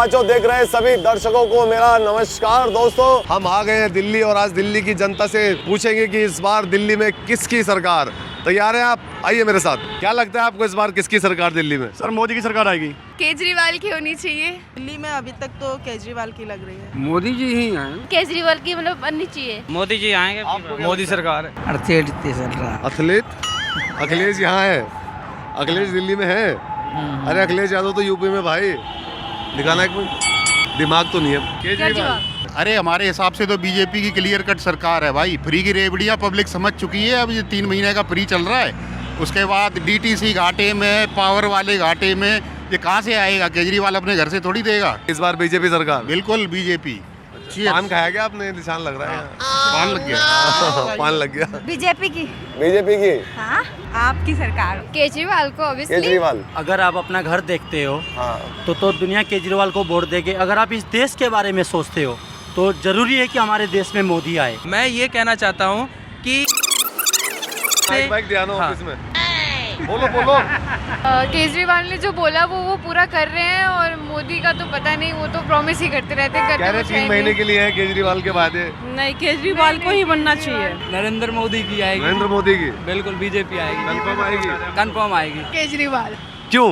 बाचो देख रहे सभी दर्शकों को मेरा नमस्कार। दोस्तों, हम आ गए हैं दिल्ली और आज दिल्ली की जनता से पूछेंगे कि इस बार दिल्ली में किसकी सरकार। तैयार हैं आप? आइए मेरे साथ। क्या लगता है आपको इस बार किसकी सरकार दिल्ली में? सर मोदी की सरकार आएगी। केजरीवाल की होनी चाहिए। दिल्ली में अभी तक तो केजरीवाल की लग रही है। मोदी जी ही हैं। केजरीवाल की मतलब बननी चाहिए। मोदी जी आएंगे। मोदी सरकार अर्थेट चल रहा। अखिलेश यहाँ है। अखिलेश दिल्ली में है। अरे अखिलेश यादव तो यूपी में भाई। दिखाना एक मिनट, दिमाग तो नहीं है। केजरीवाल। अरे हमारे हिसाब से तो बीजेपी की क्लियर कट सरकार है भाई। फ्री की रेवड़ियाँ पब्लिक समझ चुकी है। अब ये 3 महीने का फ्री चल रहा है। उसके बाद डीटीसी घाटे में, पावर वाले घाटे में, ये कहाँ से आएगा? केजरीवाल अपने घर से थोड़ी देगा। इस बार बीजेपी सरकार। बिल्कुल बीजेपी। पान खाया क्या आपने? निशान लग रहा है। पान लग गया। पान लग गया। बीजेपी की। बीजेपी की। हाँ, आपकी सरकार। केजरीवाल को ऑब्वियसली। केजरीवाल। अगर आप अपना घर देखते हो हाँ। तो दुनिया केजरीवाल को वोट देगी। अगर आप इस देश के बारे में सोचते हो तो जरूरी है कि हमारे देश में मोदी आए। मैं ये कहना चाहता हूँ कि माइक दिया ना ऑफिस में। बोलो बोलो। केजरीवाल ने जो बोला वो पूरा कर रहे हैं और मोदी का तो पता नहीं, वो तो प्रॉमिस ही करते रहते हैं। कह रहे 3 महीने के लिए है केजरीवाल के वादे। नहीं, केजरीवाल को ही बनना चाहिए। नरेंद्र मोदी की आएगी। नरेंद्र मोदी की बिल्कुल बीजेपी आएगी। कंफर्म आएगी। कंफर्म आएगी। केजरीवाल क्यों?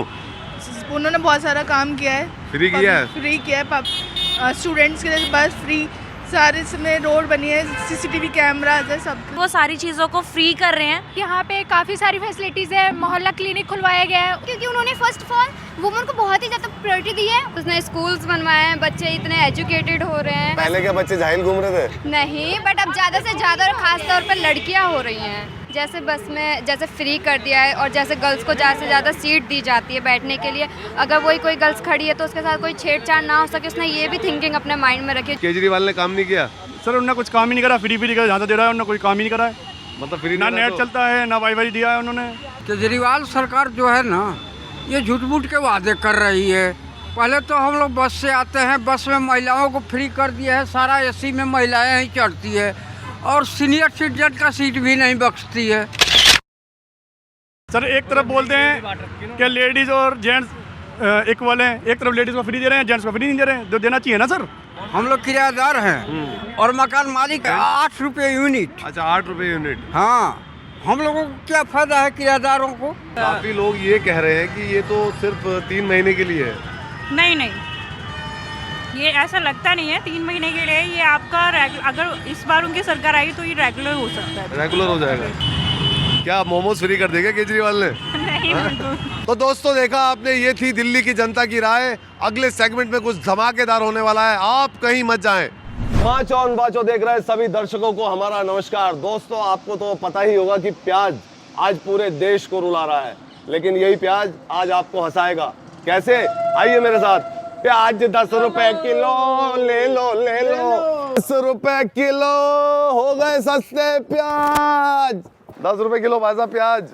उन्होंने बहुत सारा काम किया है। फ्री किया है। फ्री किया है स्टूडेंट्स के लिए बस फ्री, सारे समय रोड बनी है, सीसीटीवी कैमरा है, सब वो सारी चीज़ों को फ्री कर रहे हैं। यहाँ पे काफ़ी सारी फैसिलिटीज़ है। मोहल्ला क्लिनिक खुलवाया गया है क्योंकि उन्होंने फर्स्ट ऑफ ऑल वुमन को बहुत ही ज़्यादा प्रायोरिटी दी है। उसने स्कूल्स बनवाए हैं, बच्चे इतने एजुकेटेड हो रहे हैं। पहले क्या बच्चे जाहिल घूम रहे थे? नहीं, बट अब ज़्यादा से ज़्यादा और ख़ास तौर पर लड़कियाँ हो रही हैं। जैसे बस में जैसे फ्री कर दिया है और जैसे गर्ल्स को ज़्यादा से ज़्यादा सीट दी जाती है बैठने के लिए। अगर वही कोई गर्ल्स खड़ी है तो उसके साथ कोई छेड़छाड़ ना हो सके, उसने ये भी थिंकिंग अपने माइंड में रखी। केजरीवाल ने काम नहीं किया। सर उन्होंने कुछ काम ही नहीं करा। फ्री का जहाँ दे रहा है उन्होंने कोई काम ही नहीं करा है। मतलब फ्री ना नेट चलता है, ना वाईफाई दिया है उन्होंने। केजरीवाल सरकार जो है ना, ये झूठ मूठ के वादे कर रही है। पहले तो हम लोग बस से आते हैं, बस में महिलाओं को फ्री कर दिया है। सारा एसी में महिलाएं ही चढ़ती है और सीनियर सिटीजन का सीट भी नहीं बख्शती है। सर एक तरफ बोलते हैं कि लेडीज और जेंट्स इक्वल हैं, एक तरफ लेडीज को फ्री दे रहे हैं, जेंट्स को फ्री नहीं दे रहे हैं। तो देना चाहिए ना सर। हम लोग किराएदार हैं और मकान मालिक 8 रुपये यूनिट। अच्छा, 8 रुपए यूनिट। हाँ, हम लोगों को क्या फायदा है किराएदारों को? काफी लोग ये कह रहे हैं कि ये तो सिर्फ 3 महीने के लिए है। नहीं, ये ऐसा लगता नहीं है 3 महीने के लिए। ये आपका अगर इस बार उनकी सरकार आएगी तो ये रेगुलर हो सकता है। रेगुलर हो जाएगा। क्या मोमोज फ्री कर देगा केजरीवाल ने? नहीं। तो दोस्तों, देखा आपने, ये थी दिल्ली की जनता की राय। अगले सेगमेंट में कुछ धमाकेदार होने वाला है, आप कहीं मत जाएं। बाचो देख रहे सभी दर्शकों को हमारा नमस्कार। दोस्तों, आपको तो पता ही होगा कि प्याज आज पूरे देश को रुला रहा है, लेकिन यही प्याज आज आपको हंसाएगा। कैसे? आइए मेरे साथ। प्याज 10 रुपए किलो, ले लो 10 रुपए किलो हो गए सस्ते प्याज। 10 रुपए किलो भाई साहब प्याज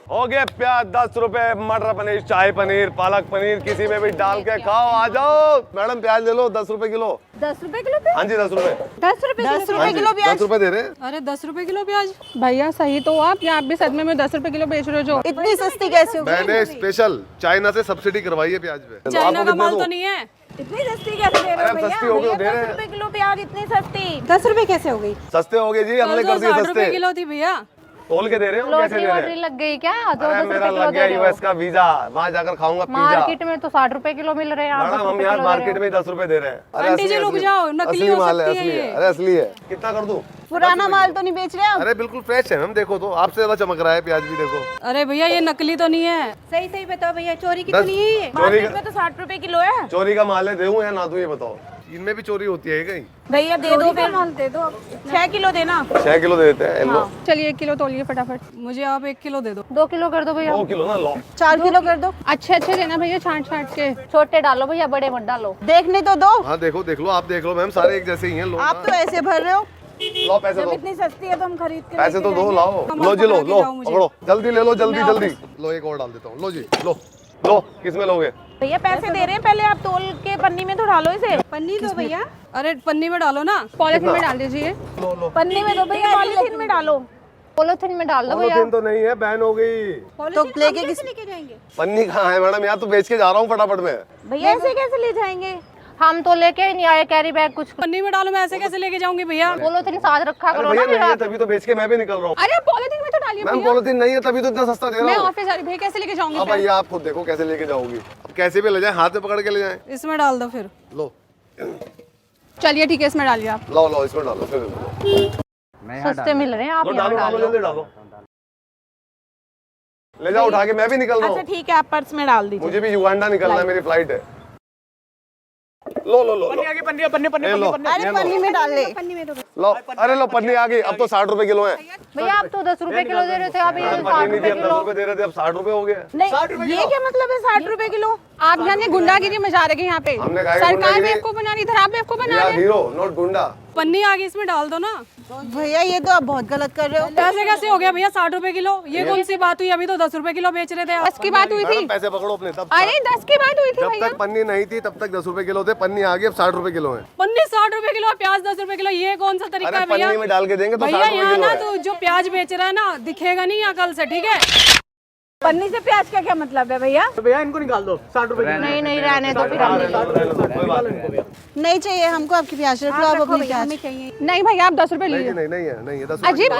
हो गए। प्याज 10 रुपए। मटर पनीर, शाही पनीर, पालक पनीर किसी में भी डाल के खाओ। आ जाओ मैडम, प्याज ले लो 10 रुपए किलो। 10 रुपए किलो? हाँ जी 10 रुपए। 10 रुपए किलो प्याज? 10 रुपए दे रहे हैं। अरे 10 रुपए किलो प्याज? भैया सही तो आप, या आप भी सदमे में 10 रुपए किलो बेच रहे हो? इतनी सस्ती कैसे हो? मैंने स्पेशल चाइना से सब्सिडी करवाई है प्याज पे। चाइना का माल तो नहीं है। इतनी सस्ती कैसे दे रहे हो भैया? सस्ती हो गई, दे रहे हैं। 10 रुपए किलो प्याज इतनी सस्ती? 10 रुपए कैसे हो गई? सस्ते हो गए जी, हमने कर दिए 60 रुपए सस्ते। किलो थी भैया। तोल के दे रहे हो? कैसे दे रहे हैं? लग गई क्या? अरे मेरा लग गया यूएस का वीजा, वहाँ जाकर खाऊंगा पिज्जा। मार्केट में तो 60 रुपए किलो मिल रहे हैं। मैडम हम यहाँ मार्केट में 10 रुपए दे रहे हैं। अरे आंटी जी रुक जाओ, नकली हो माल है, सकती है असली है। ये। अरे असली है। कितना कर दूं? पुराना माल तो नहीं बेच रहे आप? अरे बिल्कुल फ्रेश है मैम, देखो तो आपसे ज्यादा चमक रहा है प्याज भी, देखो। अरे भैया ये नकली तो नहीं है। सही बताओ भैया, चोरी की दस- तो नहीं है ये? चोरी मार्केट में तो 60 रुपए किलो है। चोरी का माल है, दूं या ना दूं ये बताओ? इनमें भी चोरी होती है कहीं? भैया दे दो, माल दे दो। 6 किलो देना। 6 किलो दे देते हैं। लो चलिए 1 किलो तोलिए फटाफट। मुझे आप 1 किलो दे दो। 2 किलो कर दो भैया। 2 किलो ना लो। 4 किलो कर दो। अच्छे देना भैया, छांट के। छोटे डालो भैया, बड़े मत डालो। देखने तो दो। हाँ देखो देख लो, आप देख लो मैम, सारे एक जैसे ही हैं। लो आप तो ऐसे भर रहे हो। लो पैसे दो। इतनी सस्ती है तो हम खरीद के पैसे तो दो, लाओ। लो जी लो पकड़ो, जल्दी ले लो, जल्दी जल्दी लो। एक और डाल देता हूँ। लो जी लो किसमें लोगे? भैया पैसे दे रहे हैं, पहले आप तोल के पन्नी में तो डालो इसे। पन्नी दो भैया। अरे पन्नी में डालो ना, पॉलिथीन में डाल दीजिए। पन्नी में दो भैया, पॉलिथीन में डालो। पॉलिथीन में डाल दो भैया। पॉलिथीन तो नहीं है, बैन हो गई। तो लेके जाएंगे? पन्नी कहाँ है मैडम? यहाँ तो बेच के जा रहा हूँ फटाफट में। भैया ऐसे कैसे ले जाएंगे? हम तो लेके ही नहीं आए कैरी बैग कुछ। पन्नी में डालो, मैं ऐसे कैसे लेके जाऊंगी भैया? पॉलिथीन साथ रखा करो भैया ना नहीं है मेरा। तभी तो बेच के मैं भी निकल रहा हूँ। अरे पॉलिथीन में तो डालिए मैम, भैया। पॉलिथीन नहीं है तभी तो इतना सस्ता दे मैं रहा हूँ। ऑफिस जा रही, भैया कैसे लेके जाऊंगी? अब भैया आप खुद देखो कैसे लेके जाओगी। अब कैसे भी ले जाए, हाथ में पकड़ के ले जाए। इसमें डाल दो फिर। लो चलिए ठीक है, इसमें डालिए आप। लो इसमें डालो, सस्ते मिल रहे हैं, आप यहाँ डालो डालो। जल्दी डालो, ले जाओ उठा के, मैं भी निकल रहा हूँ। ठीक है, आप पर्स में डाल दीजिए। मुझे भी युगांडा निकलना है, मेरी फ्लाइट है। लो पन्नी में डाल ले। लो, अरे लो पन्नी आ गई। अब तो 60 रुपए किलो है। भैया आप तो 10 रुपए किलो दे रहे थे, अभी 60 पन्नी नहीं थी, रुपए अब 10 किलो। रुपए दे रहे थे, अब 60 रुपए हो गया। नहीं, ये क्या मतलब है 60 रुपए किलो? आप यहाँ गुंडागिरी मचा रहे हैं यहाँ पे। हमने कहा है सरकार गुंडागिरी। बेवकूफ बना रही, इधर आप बेवकूफ बना या रहे हैं। हीरो नॉट गुंडा। पन्नी आ गई, इसमें डाल दो ना। भैया ये तो आप बहुत गलत कर रहे हो। पैसे कैसे हो गया भैया 60 रुपए किलो? ये कौन सी बात हुई? अभी तो 10 रुपए किलो बेच रहे थे। 10 की बात हुई थी। मैडम, पैसे पकड़ो अपने। तब अरे 10 की बात हुई थी जब भैया। तक पन्नी नहीं थी तब तक 10 रुपए किलो थे। पन्नी आ गई, अब 60 रुपए किलो है। पन्नी 60 रुपए किलो, प्याज 10 रुपए किलो, ये कौन सा तरीका अरे है भैया? पन्नी में डाल के देंगे तो 60 भैया रुपए यहाँ किलो ना है। तो जो प्याज बेच रहा है ना, दिखेगा नहीं यहाँ कल से, ठीक है? पन्नी से प्याज का क्या मतलब है भैया? नहीं नहीं रहने दो फिर हम नहीं चाहिए हमको आपकी प्याज, रख लो आप अपनी प्याज। नहीं भैया आप 10 रुपए लीजिए। नहीं है 10 अजीब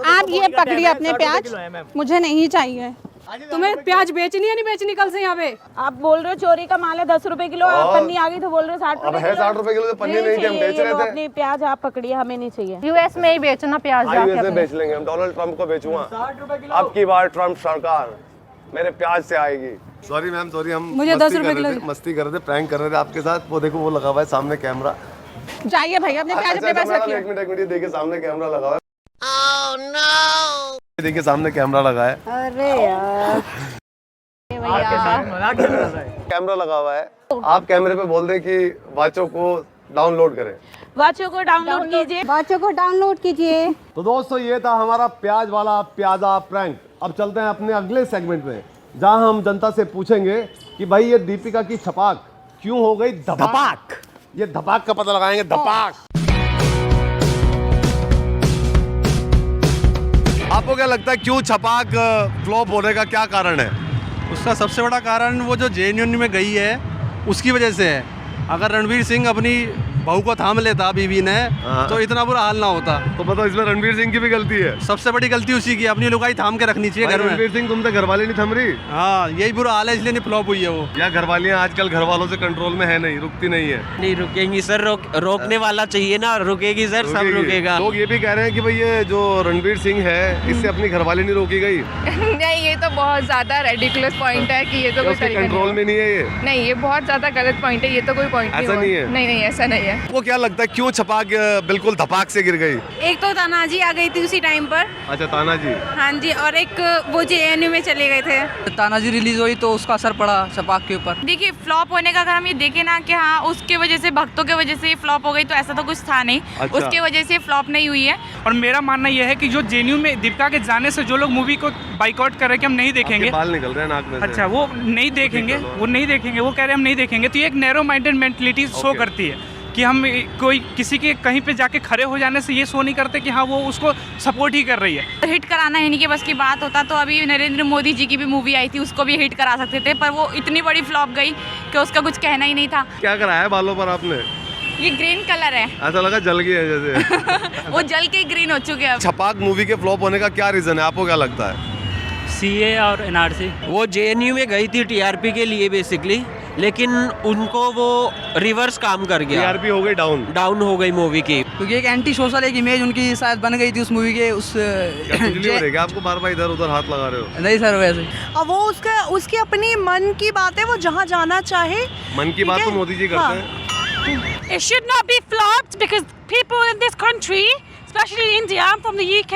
आप ये पकड़िए अपने प्याज, मुझे नहीं चाहिए। तुम्हें प्याज बेचनी है नहीं बेचनी कल से यहाँ पे? आप बोल रहे हो चोरी का माल है 10 रुपए किलो, आप पन्नी आ गई तो बोल रहे हो 60 अब रुपए है 60 रुपए किलो, तो पन्नी नहीं थी, हम बेच रहे थे। अपनी प्याज आप पकड़िए, हमें नहीं चाहिए। यूएस में ही बेचना प्याज यूएस जाके में बेच लेंगे हम। डोनाल्ड ट्रंप को बेचूंगा। अब की बार ट्रंप सरकार मेरे प्याज से आएगी। सॉरी मैम, सॉरी, हम मुझे 10 रुपए किलो। मस्ती कर रहे थे, प्रैंक कर रहे थे आपके साथ। वो देखो वो लगा हुआ है सामने कैमरा। जाइए भैया अपने प्याज अपने पास रखिए। एक मिनट ये देखिए सामने कैमरा लगा हुआ है। देखिए सामने कैमरा लगा है। अरे यार कैमरा लगा हुआ है। आप कैमरे पे बोल दें कि वाचो को डाउनलोड करें। वाचो को डाउनलोड कीजिए, वाचो को डाउनलोड कीजिए। तो दोस्तों ये था हमारा प्याज वाला प्याजा प्रैंक। अब चलते हैं अपने अगले सेगमेंट में, जहां हम जनता से पूछेंगे कि भाई ये दीपिका की छपाक क्यों हो गई धपाक। ये धपाक का पता लगाएंगे, धपाक। आपको क्या लगता है क्यों छपाक फ्लॉप होने का क्या कारण है? उसका सबसे बड़ा कारण वो जो जेएनयू में गई है उसकी वजह से है। अगर रणवीर सिंह अपनी बहू को थाम लेता बीवी ने तो इतना बुरा हाल ना होता। तो बताओ इसमें रणवीर सिंह की भी गलती है। सबसे बड़ी गलती उसी की, अपनी लुगाई थाम के रखनी चाहिए घर में। रणवीर सिंह तुमसे घरवाली नहीं थम रही। हाँ यही बुरा हाल है, इसलिए नहीं फ्लॉप हुई है वो। या घरवालियां आजकल घर वालों से कंट्रोल में है नहीं, रुकती नहीं है। नहीं रुकेंगी सर, रोकने वाला चाहिए ना, रुकेगी सर, सब रुकेगा। लोग ये भी कह रहे हैं कि भाई ये जो रणवीर सिंह है इससे अपनी घरवाली नहीं रोकी गई। नहीं, ये तो बहुत ज्यादा रेडिकुलस पॉइंट है कि ये तो कोई तरीका कंट्रोल में नहीं है ये। नहीं, ये बहुत ज्यादा गलत पॉइंट है, ये तो कोई पॉइंट ऐसा नहीं है। नहीं ऐसा नहीं है। वो क्या लगता है क्यों छपाक बिल्कुल धपाक से गिर गई? एक तो तानाजी आ गई थी उसी टाइम पर। अच्छा तानाजी। हाँ जी, और एक वो जेएनयू में चले गए थे। तानाजी रिलीज हुई तो उसका असर पड़ा छपाक के ऊपर। देखिए फ्लॉप होने का अगर हम ये देखें ना कि हाँ उसके वजह से, भक्तों के वजह से फ्लॉप हो गई, तो ऐसा तो कुछ था नहीं। अच्छा। उसके वजह से फ्लॉप नहीं हुई है। और मेरा मानना यह है कि जो जेएनयू में दीपिका के जाने से जो लोग मूवी को बाइकआउट कर रहे हैं कि हम नहीं देखेंगे, बाल निकल रहे हैं नाक में से। अच्छा वो नहीं देखेंगे, वो नहीं देखेंगे, वो कह रहे हैं हम नहीं देखेंगे, तो ये एक नैरो माइंडेड मेंटलिटी शो करती है कि हम कोई किसी के कहीं पे जाके खड़े हो जाने से ये शो नहीं करते कि हाँ वो उसको सपोर्ट ही कर रही है। हिट कराना इन्हीं के बस की बात होता तो अभी नरेंद्र मोदी जी की भी मूवी आई थी, उसको भी हिट करा सकते थे, पर वो इतनी बड़ी फ्लॉप गई कि उसका कुछ कहना ही नहीं था। क्या कराया है बालों पर आपने? ये ग्रीन कलर है। ऐसा लगा जल गया है जैसे। वो जल के ग्रीन हो चुके हैं। छपाक मूवी के फ्लॉप होने का क्या रीजन है, आपको क्या लगता है? सीए और एनआरसी। वो जेएनयू में गई थी टीआरपी के लिए बेसिकली, लेकिन उनको वो रिवर्स काम कर गया। टीआरपी हो गई डाउन हो गई मूवी की, क्योंकि एक एंटी सोशल एक इमेज उनकी शायद बन गई थी उस मूवी के। उस क्या आपको बार बार इधर उधर हाथ लगा रहे हो? नहीं सर वैसे अब वो उसकी अपनी मन की बात है, वो जहाँ जाना चाहे। मन की बात तो मोदी जी करते हैं। It should not be flopped because people in this country, especially India, I'm from the UK,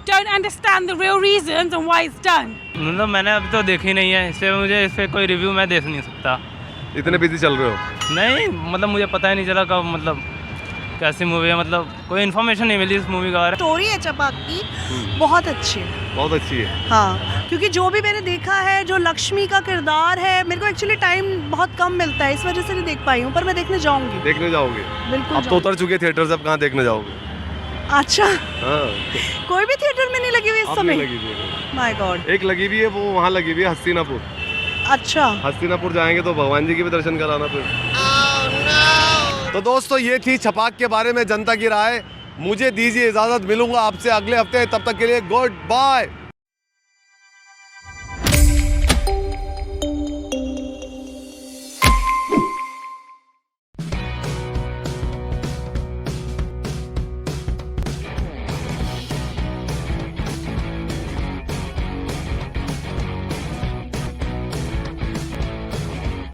don't understand the real reasons and why it's done. मतलब मैंने अभी तो देखी नहीं है, इसलिए मुझे इस पे कोई रिव्यू मैं दे नहीं सकता। इतने बिजी चल रहे हो? नहीं मतलब मुझे पता ही नहीं चला कब, मतलब कैसी मूवी है, मतलब कोई इन्फॉर्मेशन नहीं मिली इस मूवी के बारे में। स्टोरी है छपाक की, बहुत अच्छी है। बहुत अच्छी है। हाँ, क्योंकि जो भी मैंने देखा है, जो लक्ष्मी का किरदार है, मेरे को एक्चुअली टाइम बहुत कम मिलता है, इस वजह से नहीं देख पाई हूँ, पर मैं देखने जाऊंगी। देखने जाओगे? बिल्कुल अब तो उतर चुके थिएटर से, अब कहाँ देखने जाओगे? अच्छा, हाँ। कोई भी थिएटर में नहीं लगी हुई इस अब समय? नहीं लगी हुई। My God. एक लगी हुई है, वो वहाँ लगी हुई है हस्तिनापुर। अच्छा, हस्तिनापुर जाएंगे तो भगवान जी के भी दर्शन कराना फिर। तो दोस्तों ये थी छपाक के बारे में जनता की राय। मुझे दीजिए इजाज़त, मिलूंगा आपसे अगले हफ्ते, तब तक के लिए गुड बाय।